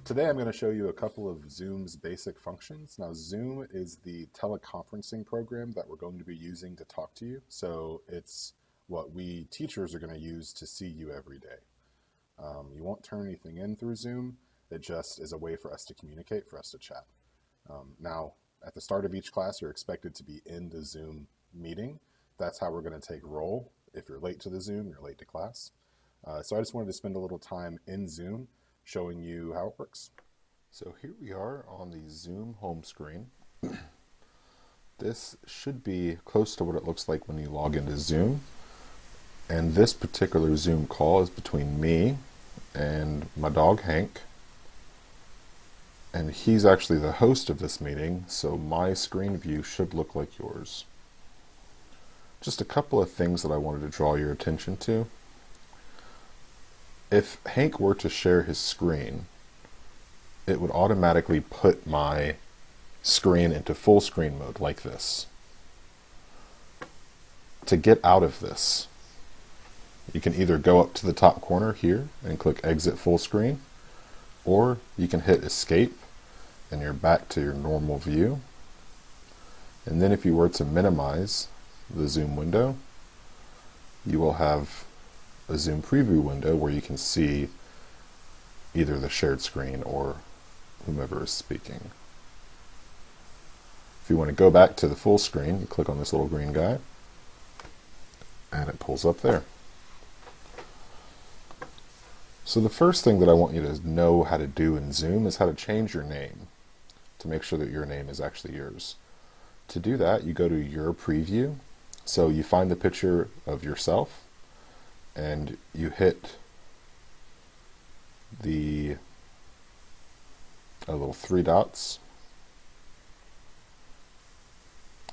Today I'm going to show you a couple of Zoom's basic functions. Now Zoom is the teleconferencing program that we're going to be using to talk to you. So it's what we teachers are going to use to see you every day. You won't turn anything in through Zoom. It just is a way for us to communicate, for us to chat. Now, at the start of each class, you're expected to be in the Zoom meeting. That's how we're going to take roll. If you're late to the Zoom, you're late to class. So I just wanted to spend a little time in Zoom showing you how it works. So here we are on the Zoom home screen. This should be close to what it looks like when you log into Zoom. And this particular Zoom call is between me and my dog Hank. And he's actually the host of this meeting, so my screen view should look like yours. Just a couple of things that I wanted to draw your attention to. If Hank were to share his screen, it would automatically put my screen into full screen mode like this. To get out of this, you can either go up to the top corner here and click exit full screen, or you can hit escape and you're back to your normal view. And then if you were to minimize the Zoom window, you will have a Zoom preview window where you can see either the shared screen or whomever is speaking. If you want to go back to the full screen, you click on this little green guy and it pulls up there. So the first thing that I want you to know how to do in Zoom is how to change your name to make sure that your name is actually yours. To do that, you go to your preview. So you find the picture of yourself and you hit the little three dots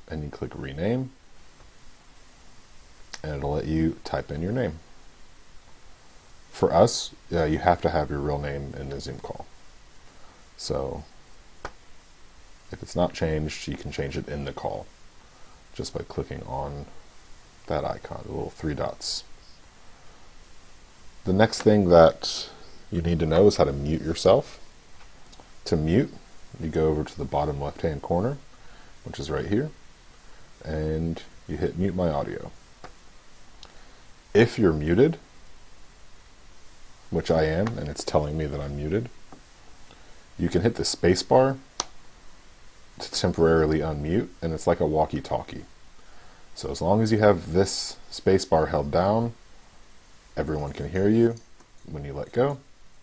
and you click rename and it'll let you type in your name. For us, you have to have your real name in the Zoom call. So if it's not changed, you can change it in the call just by clicking on that icon, the little three dots. The next thing that you need to know is how to mute yourself. To mute, you go over to the bottom left-hand corner, which is right here, and you hit mute my audio. If you're muted, which I am, and it's telling me that I'm muted, you can hit the space bar to temporarily unmute, and it's like a walkie-talkie. So as long as you have this space bar held down, everyone can hear you. When you let go,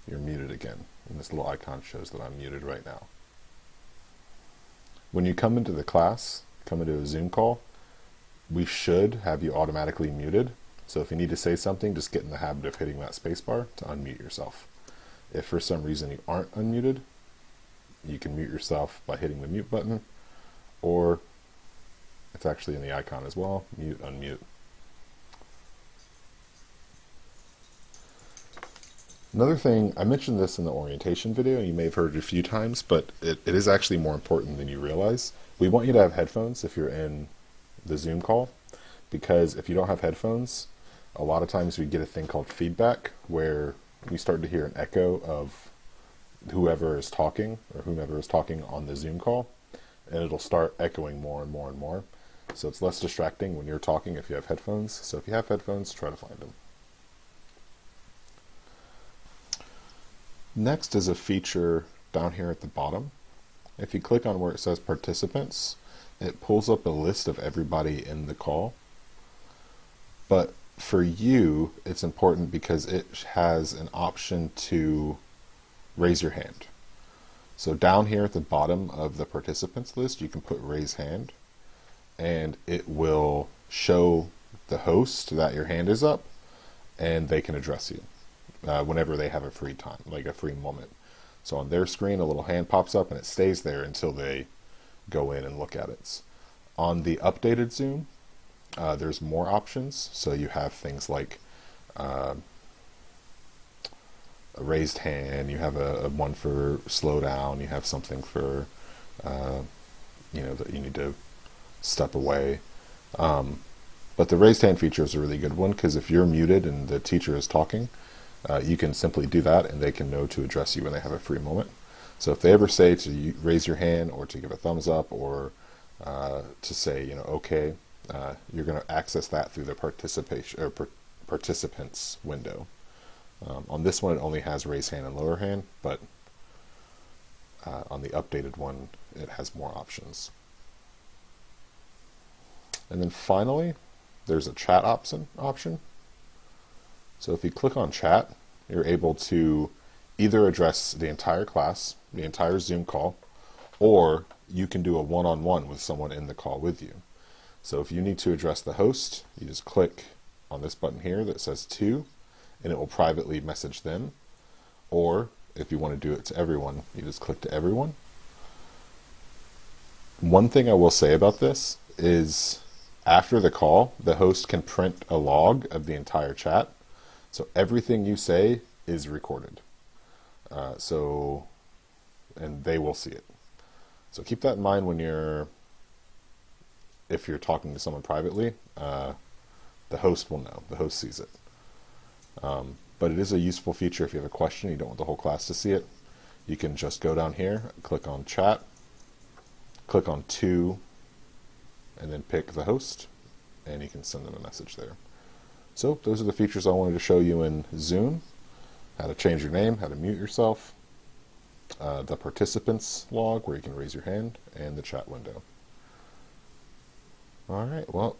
you're muted again. And this little icon shows that I'm muted right now. When you come into the class, come into a Zoom call, we should have you automatically muted. So if you need to say something, just get in the habit of hitting that space bar to unmute yourself. If for some reason you aren't unmuted, you can mute yourself by hitting the mute button, or it's actually in the icon as well, mute, unmute. Another thing, I mentioned this in the orientation video, you may have heard it a few times, but it is actually more important than you realize. We want you to have headphones if you're in the Zoom call, because if you don't have headphones, a lot of times we get a thing called feedback, where we start to hear an echo of whoever is talking, or whomever is talking on the Zoom call, and it'll start echoing more and more and more. So it's less distracting when you're talking if you have headphones. So if you have headphones, try to find them. Next is a feature down here at the bottom. If you click on where it says participants, it pulls up a list of everybody in the call. But for you, it's important because it has an option to raise your hand. So down here at the bottom of the participants list, you can put raise hand, and it will show the host that your hand is up, and they can address you whenever they have a free time, like a free moment. So on their screen, a little hand pops up and it stays there until they go in and look at it. On the updated Zoom, there's more options. So you have things like a raised hand, you have a one for slow down, you have something for, that you need to step away. But the raised hand feature is a really good one, because if you're muted and the teacher is talking, you can simply do that and they can know to address you when they have a free moment. So if they ever say to raise your hand or to give a thumbs up or to say, okay, you're going to access that through the participation or participants window. On this one, it only has raise hand and lower hand, but on the updated one, it has more options. And then finally, there's a chat option. So if you click on chat, you're able to either address the entire class, the entire Zoom call, or you can do a one-on-one with someone in the call with you. So if you need to address the host, you just click on this button here that says to, and it will privately message them. Or if you want to do it to everyone, you just click to everyone. One thing I will say about this is after the call, the host can print a log of the entire chat. So everything you say is recorded. And they will see it. So keep that in mind if you're talking to someone privately, the host will know. The host sees it. But it is a useful feature if you have a question, you don't want the whole class to see it. You can just go down here, click on chat, click on to, and then pick the host, and you can send them a message there. So those are the features I wanted to show you in Zoom. How to change your name, how to mute yourself, the participants log where you can raise your hand, and the chat window. All right, well,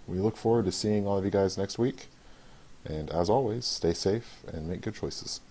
we look forward to seeing all of you guys next week. And as always, stay safe and make good choices.